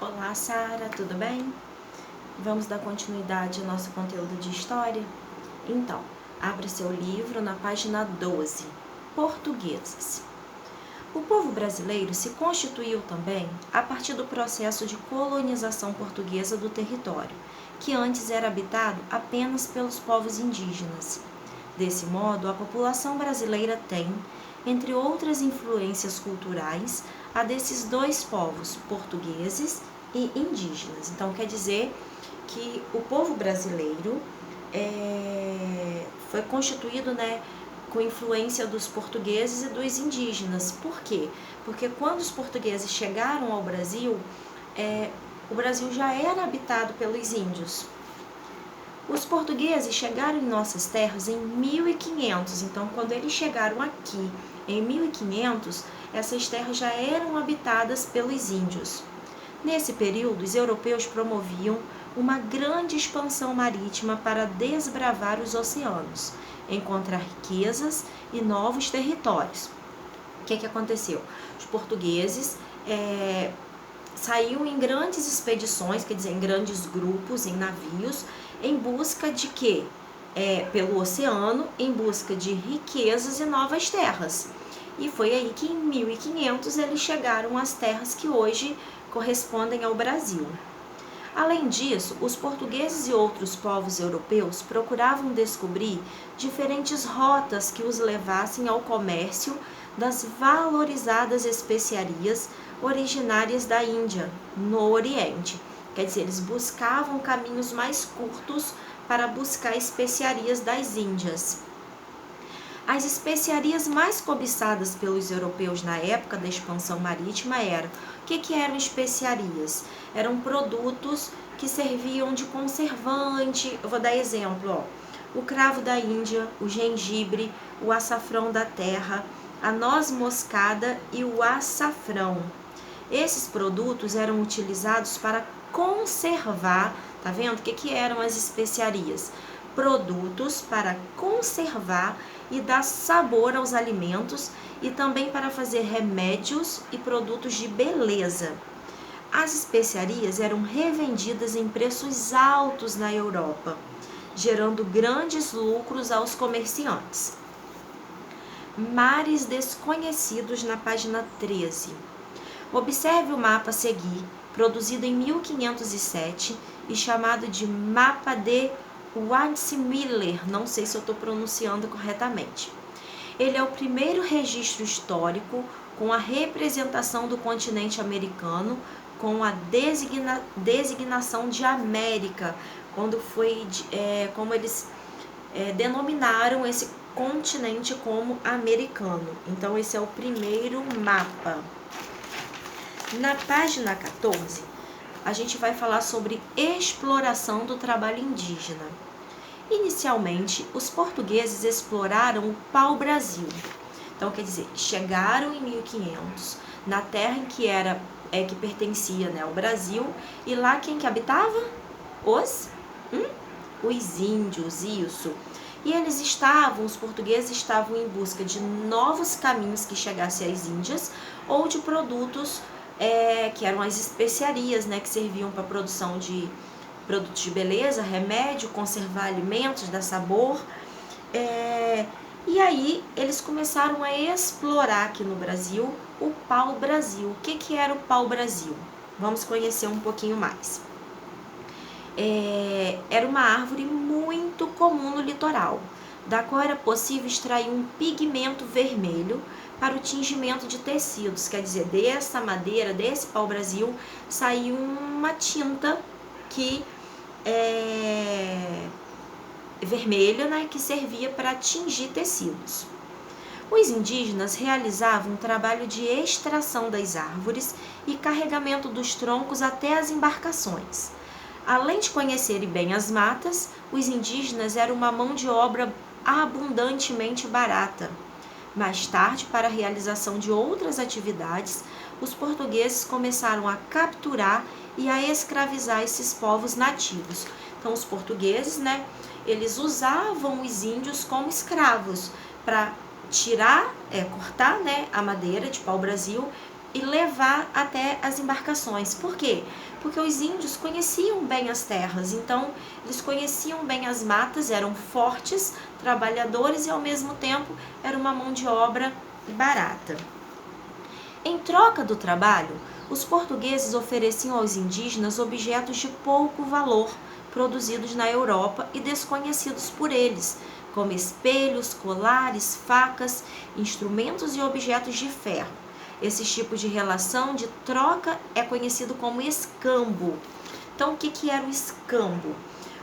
Olá, Sara, tudo bem? Vamos dar continuidade ao nosso conteúdo de história? Então, abra seu livro na página 12, Portugueses. O povo brasileiro se constituiu também a partir do processo de colonização portuguesa do território, que antes era habitado apenas pelos povos indígenas. Desse modo, a população brasileira tem, entre outras influências culturais, a desses dois povos, portugueses e indígenas. Então, quer dizer que o povo brasileiro foi constituído, com influência dos portugueses e dos indígenas. Por quê? Porque quando os portugueses chegaram ao Brasil, o Brasil já era habitado pelos índios. Os portugueses chegaram em nossas terras em 1500, então quando eles chegaram aqui em 1500, essas terras já eram habitadas pelos índios. Nesse período, os europeus promoviam uma grande expansão marítima para desbravar os oceanos, encontrar riquezas e novos territórios. O que aconteceu? Os portugueses saíam em grandes expedições, quer dizer, em grandes grupos, em navios, em busca de quê? Pelo oceano, em busca de riquezas e novas terras. E foi aí que em 1500 eles chegaram às terras que hoje correspondem ao Brasil. Além disso, os portugueses e outros povos europeus procuravam descobrir diferentes rotas que os levassem ao comércio das valorizadas especiarias originárias da Índia, no Oriente. Quer dizer, eles buscavam caminhos mais curtos para buscar especiarias das Índias. As especiarias mais cobiçadas pelos europeus na época da expansão marítima eram... O que eram especiarias? Eram produtos que serviam de conservante. Eu vou dar exemplo, o cravo da Índia, o gengibre, o açafrão da terra, a noz moscada e o açafrão. Esses produtos eram utilizados para conservar, tá vendo? O que eram as especiarias? Produtos para conservar e dar sabor aos alimentos e também para fazer remédios e produtos de beleza. As especiarias eram revendidas em preços altos na Europa, gerando grandes lucros aos comerciantes. Mares desconhecidos na página 13. Observe o mapa a seguir, produzido em 1507 e chamado de Mapa de Waldseemüller, não sei se eu estou pronunciando corretamente. Ele é o primeiro registro histórico com a representação do continente americano com a designação de América, como eles denominaram esse continente como americano. Então, esse é o primeiro mapa. Na página 14, a gente vai falar sobre exploração do trabalho indígena. Inicialmente, os portugueses exploraram o pau-brasil. Então, quer dizer, chegaram em 1500 na terra em que pertencia, ao Brasil, e lá quem que habitava? Os índios, isso. E os portugueses estavam em busca de novos caminhos que chegassem às Índias ou de produtos que eram as especiarias, que serviam para a produção de produtos de beleza, remédio, conservar alimentos, dar sabor. E aí eles começaram a explorar aqui no Brasil o pau-brasil. O que era o pau-brasil? Vamos conhecer um pouquinho mais. Era uma árvore muito comum no litoral, da qual era possível extrair um pigmento vermelho para o tingimento de tecidos. Quer dizer, dessa madeira, desse pau-brasil, saiu uma tinta que vermelha, que servia para tingir tecidos. Os indígenas realizavam um trabalho de extração das árvores e carregamento dos troncos até as embarcações. Além de conhecerem bem as matas, os indígenas eram uma mão de obra abundantemente barata. Mais tarde, para a realização de outras atividades, os portugueses começaram a capturar e a escravizar esses povos nativos. Então, os portugueses, eles usavam os índios como escravos para cortar, a madeira de pau-brasil e levar até as embarcações. Por quê? Porque os índios conheciam bem as terras, então eles conheciam bem as matas, eram fortes, trabalhadores e ao mesmo tempo era uma mão de obra barata. Em troca do trabalho, os portugueses ofereciam aos indígenas objetos de pouco valor, produzidos na Europa e desconhecidos por eles, como espelhos, colares, facas, instrumentos e objetos de ferro. Esse tipo de relação de troca é conhecido como escambo. Então, o que era o escambo?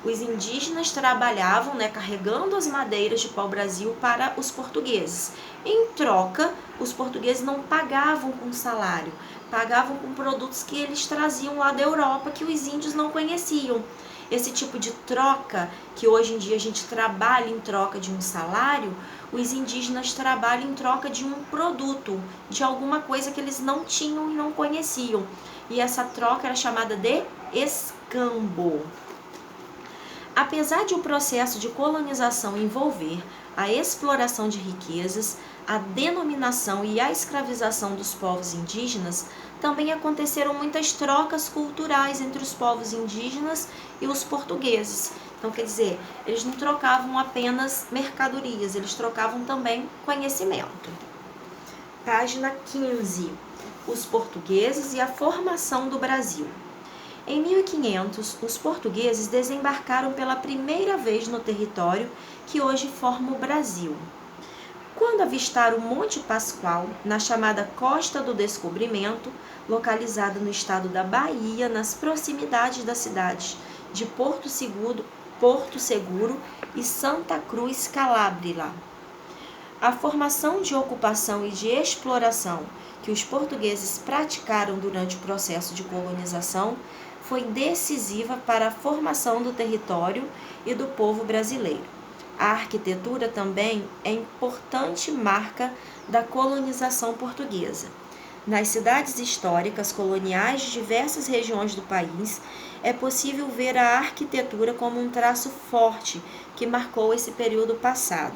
Os indígenas trabalhavam, carregando as madeiras de pau-brasil para os portugueses. Em troca, os portugueses não pagavam com salário, pagavam com produtos que eles traziam lá da Europa, que os índios não conheciam. Esse tipo de troca, que hoje em dia a gente trabalha em troca de um salário, os indígenas trabalham em troca de um produto, de alguma coisa que eles não tinham e não conheciam. E essa troca era chamada de escambo. Apesar de o processo de colonização envolver a exploração de riquezas, a denominação e a escravização dos povos indígenas, também aconteceram muitas trocas culturais entre os povos indígenas e os portugueses. Então, quer dizer, eles não trocavam apenas mercadorias, eles trocavam também conhecimento. Página 15. Os portugueses e a formação do Brasil. Em 1500, os portugueses desembarcaram pela primeira vez no território que hoje forma o Brasil. Quando avistaram o Monte Pascoal, na chamada Costa do Descobrimento, localizada no estado da Bahia, nas proximidades das cidades de Porto Seguro e Santa Cruz Calábria. A formação de ocupação e de exploração que os portugueses praticaram durante o processo de colonização foi decisiva para a formação do território e do povo brasileiro. A arquitetura também é importante marca da colonização portuguesa. Nas cidades históricas coloniais de diversas regiões do país, é possível ver a arquitetura como um traço forte que marcou esse período passado.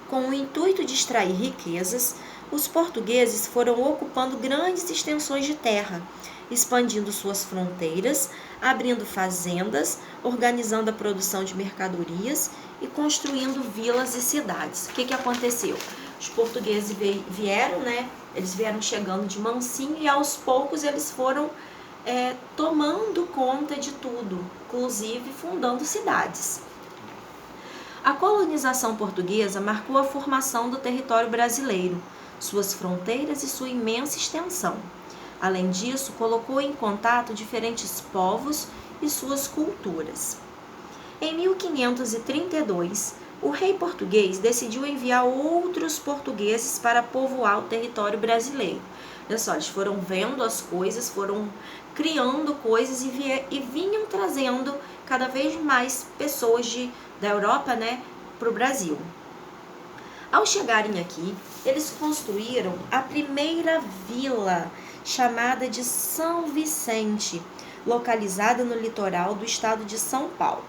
Com o intuito de extrair riquezas, os portugueses foram ocupando grandes extensões de terra, expandindo suas fronteiras, abrindo fazendas, organizando a produção de mercadorias e construindo vilas e cidades. O que aconteceu? Os portugueses vieram, eles vieram chegando de mansinho e aos poucos eles foram tomando conta de tudo, inclusive fundando cidades. A colonização portuguesa marcou a formação do território brasileiro, suas fronteiras e sua imensa extensão. Além disso, colocou em contato diferentes povos e suas culturas. Em 1532, o rei português decidiu enviar outros portugueses para povoar o território brasileiro. Olha só, eles foram vendo as coisas, foram criando coisas e vinham trazendo cada vez mais pessoas da Europa, para o Brasil. Ao chegarem aqui, eles construíram a primeira vila, chamada de São Vicente, localizada no litoral do estado de São Paulo.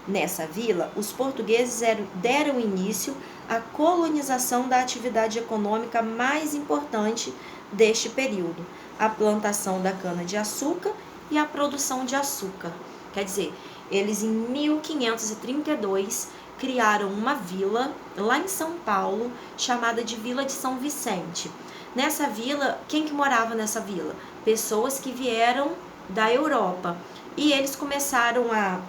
Nessa vila, os portugueses deram início à colonização da atividade econômica mais importante deste período, a plantação da cana-de-açúcar e a produção de açúcar. Quer dizer, eles em 1532 criaram uma vila lá em São Paulo, chamada de Vila de São Vicente. Nessa vila, quem que morava nessa vila? Pessoas que vieram da Europa. E eles começaram a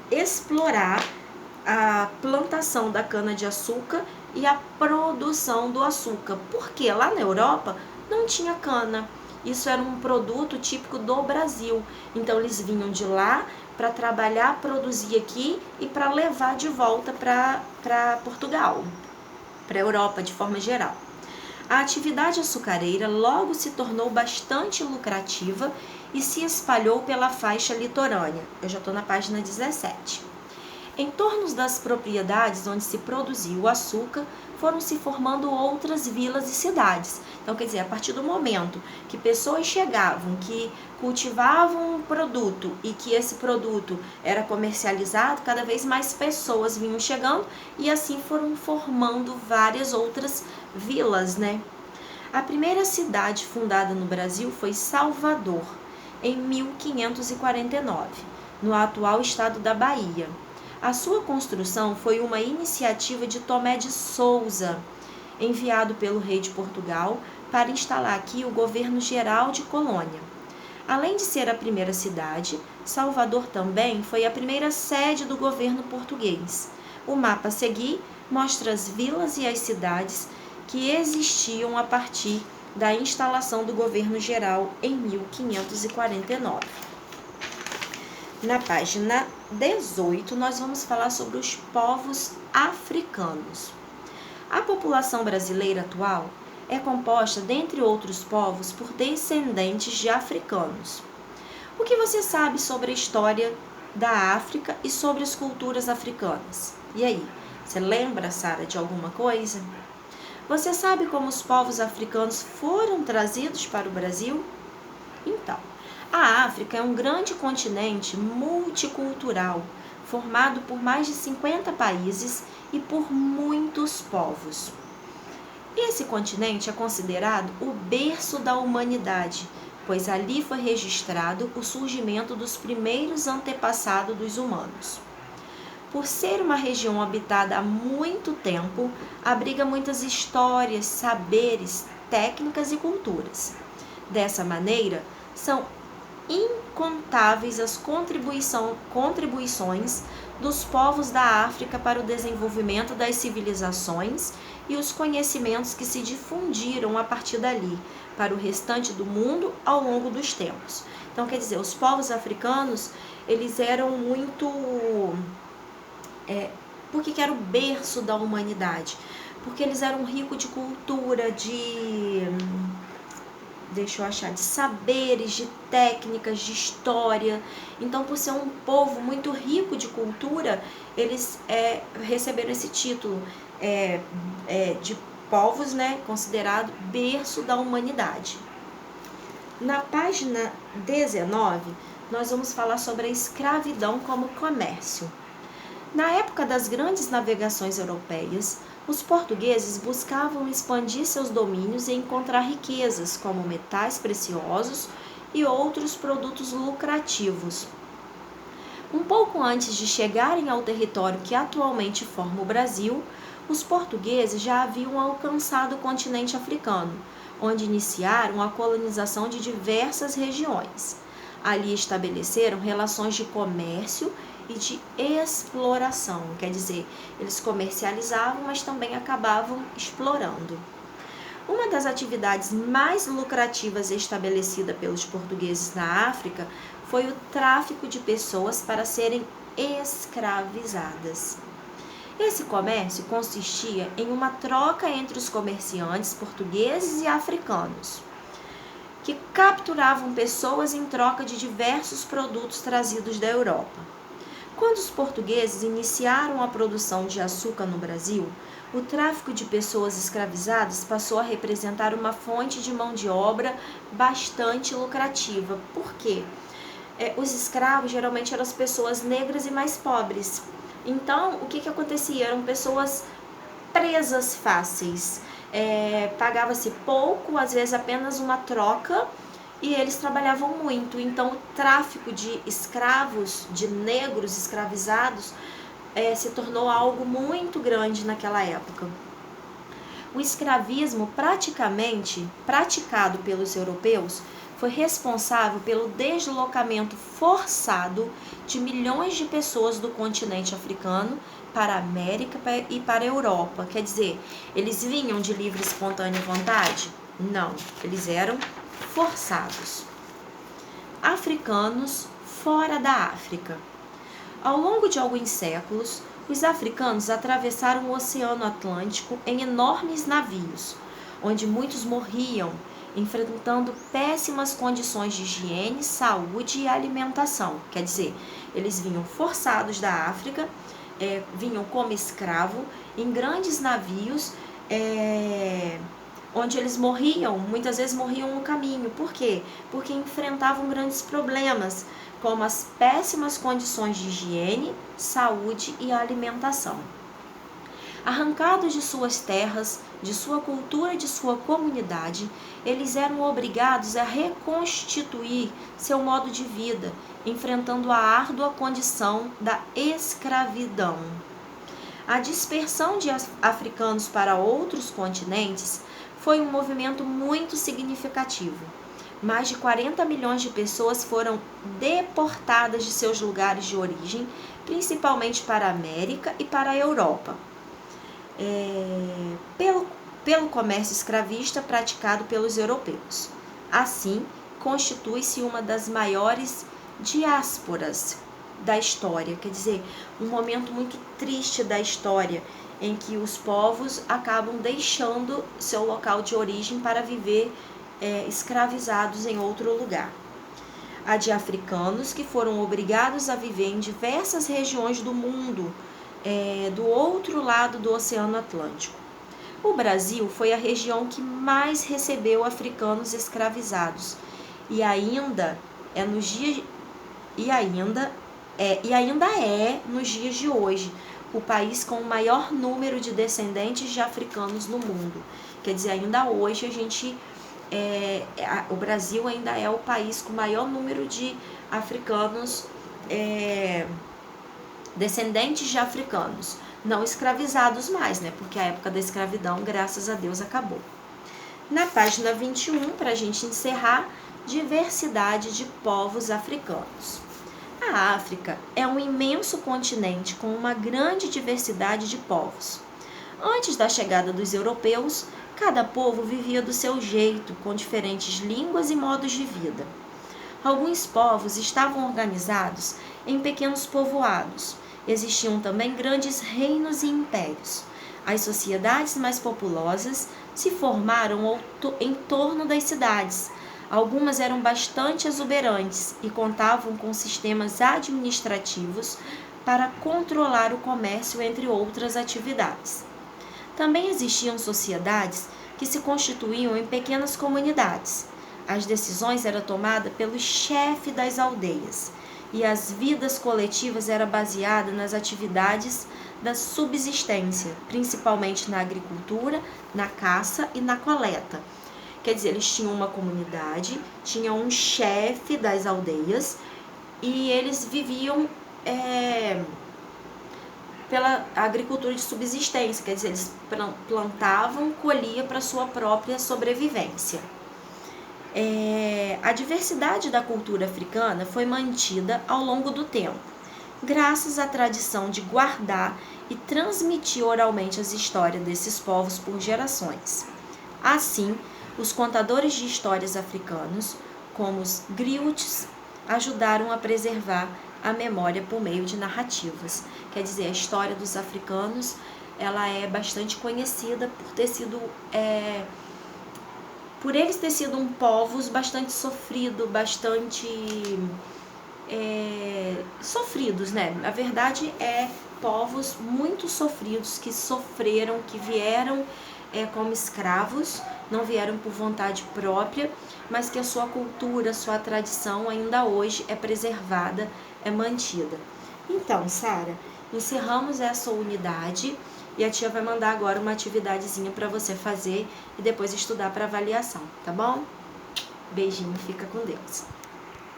explorar a plantação da cana-de-açúcar e a produção do açúcar. Porque lá na Europa não tinha cana. Isso era um produto típico do Brasil. Então, eles vinham de lá para trabalhar, produzir aqui e para levar de volta para Portugal, para a Europa de forma geral. A atividade açucareira logo se tornou bastante lucrativa e se espalhou pela faixa litorânea. Eu já estou na página 17. Em torno das propriedades onde se produzia o açúcar, foram se formando outras vilas e cidades. Então, quer dizer, a partir do momento que pessoas chegavam, que cultivavam um produto e que esse produto era comercializado, cada vez mais pessoas vinham chegando e assim foram formando várias outras vilas, A primeira cidade fundada no Brasil foi Salvador, em 1549, no atual estado da Bahia. A sua construção foi uma iniciativa de Tomé de Souza, enviado pelo rei de Portugal para instalar aqui o governo geral de colônia. Além de ser a primeira cidade, Salvador também foi a primeira sede do governo português. O mapa a seguir mostra as vilas e as cidades que existiam a partir da instalação do governo geral em 1549. Na página 18, nós vamos falar sobre os povos africanos. A população brasileira atual é composta, dentre outros povos, por descendentes de africanos. O que você sabe sobre a história da África e sobre as culturas africanas? E aí, você lembra, Sara, de alguma coisa? Você sabe como os povos africanos foram trazidos para o Brasil? Então, a África é um grande continente multicultural, formado por mais de 50 países e por muitos povos. Esse continente é considerado o berço da humanidade, pois ali foi registrado o surgimento dos primeiros antepassados dos humanos. Por ser uma região habitada há muito tempo, abriga muitas histórias, saberes, técnicas e culturas. Dessa maneira, são incontáveis as contribuições dos povos da África para o desenvolvimento das civilizações e os conhecimentos que se difundiram a partir dali para o restante do mundo ao longo dos tempos. Então, quer dizer, os povos africanos, eles eram muito... Por que era o berço da humanidade? Porque eles eram ricos de cultura, de saberes, de técnicas, de história. Então, por ser um povo muito rico de cultura, eles receberam esse título de povos, considerado berço da humanidade. Na página 19, nós vamos falar sobre a escravidão como comércio. Na época das grandes navegações europeias, os portugueses buscavam expandir seus domínios e encontrar riquezas, como metais preciosos e outros produtos lucrativos. Um pouco antes de chegarem ao território que atualmente forma o Brasil, os portugueses já haviam alcançado o continente africano, onde iniciaram a colonização de diversas regiões. Ali estabeleceram relações de comércio e de exploração, quer dizer, eles comercializavam, mas também acabavam explorando. Uma das atividades mais lucrativas estabelecida pelos portugueses na África foi o tráfico de pessoas para serem escravizadas. Esse comércio consistia em uma troca entre os comerciantes portugueses e africanos, que capturavam pessoas em troca de diversos produtos trazidos da Europa. Quando os portugueses iniciaram a produção de açúcar no Brasil, o tráfico de pessoas escravizadas passou a representar uma fonte de mão de obra bastante lucrativa. Por quê? Os escravos geralmente eram as pessoas negras e mais pobres. Então, o que acontecia? Eram pessoas presas fáceis. Pagava-se pouco, às vezes apenas uma troca, e eles trabalhavam muito. Então, o tráfico de escravos, de negros escravizados, se tornou algo muito grande naquela época. O escravismo praticado pelos europeus foi responsável pelo deslocamento forçado de milhões de pessoas do continente africano para a América e para a Europa. Quer dizer, eles vinham de livre e espontânea vontade? Não, eles eram forçados. Africanos fora da África. Ao longo de alguns séculos, os africanos atravessaram o Oceano Atlântico em enormes navios, onde muitos morriam, enfrentando péssimas condições de higiene, saúde e alimentação. Quer dizer, eles vinham forçados da África, vinham como escravo em grandes navios, onde eles morriam, muitas vezes morriam no caminho. Por quê? Porque enfrentavam grandes problemas, como as péssimas condições de higiene, saúde e alimentação. Arrancados de suas terras, de sua cultura e de sua comunidade, eles eram obrigados a reconstituir seu modo de vida, enfrentando a árdua condição da escravidão. A dispersão de africanos para outros continentes foi um movimento muito significativo. Mais de 40 milhões de pessoas foram deportadas de seus lugares de origem, principalmente para a América e para a Europa, pelo comércio escravista praticado pelos europeus. Assim, constitui-se uma das maiores diásporas da história, quer dizer, um momento muito triste da história, em que os povos acabam deixando seu local de origem para viver escravizados em outro lugar. A de africanos que foram obrigados a viver em diversas regiões do mundo, do outro lado do Oceano Atlântico. O Brasil foi a região que mais recebeu africanos escravizados e ainda é nos dias de hoje o país com o maior número de descendentes de africanos no mundo. Quer dizer, ainda hoje o Brasil ainda é o país com o maior número de africanos, descendentes de africanos, não escravizados mais, né? Porque a época da escravidão, graças a Deus, acabou. Na página 21, para a gente encerrar, diversidade de povos africanos. A África é um imenso continente com uma grande diversidade de povos. Antes da chegada dos europeus, cada povo vivia do seu jeito, com diferentes línguas e modos de vida. Alguns povos estavam organizados em pequenos povoados. Existiam também grandes reinos e impérios. As sociedades mais populosas se formaram em torno das cidades. Algumas eram bastante exuberantes e contavam com sistemas administrativos para controlar o comércio, entre outras atividades. Também existiam sociedades que se constituíam em pequenas comunidades. As decisões eram tomadas pelo chefe das aldeias e as vidas coletivas eram baseadas nas atividades da subsistência, principalmente na agricultura, na caça e na coleta. Quer dizer, eles tinham uma comunidade, tinham um chefe das aldeias e eles viviam pela agricultura de subsistência, quer dizer, eles plantavam, colhiam para sua própria sobrevivência. A diversidade da cultura africana foi mantida ao longo do tempo, graças à tradição de guardar e transmitir oralmente as histórias desses povos por gerações. Assim, os contadores de histórias africanos, como os griots, ajudaram a preservar a memória por meio de narrativas. Quer dizer, a história dos africanos, ela é bastante conhecida por eles ter sido um povos bastante sofrido, sofridos, né? Na verdade, povos muito sofridos, que sofreram, que vieram como escravos, não vieram por vontade própria, mas que a sua cultura, a sua tradição ainda hoje é preservada, é mantida. Então, Sara, encerramos essa unidade e a tia vai mandar agora uma atividadezinha para você fazer e depois estudar para avaliação, tá bom? Beijinho, fica com Deus.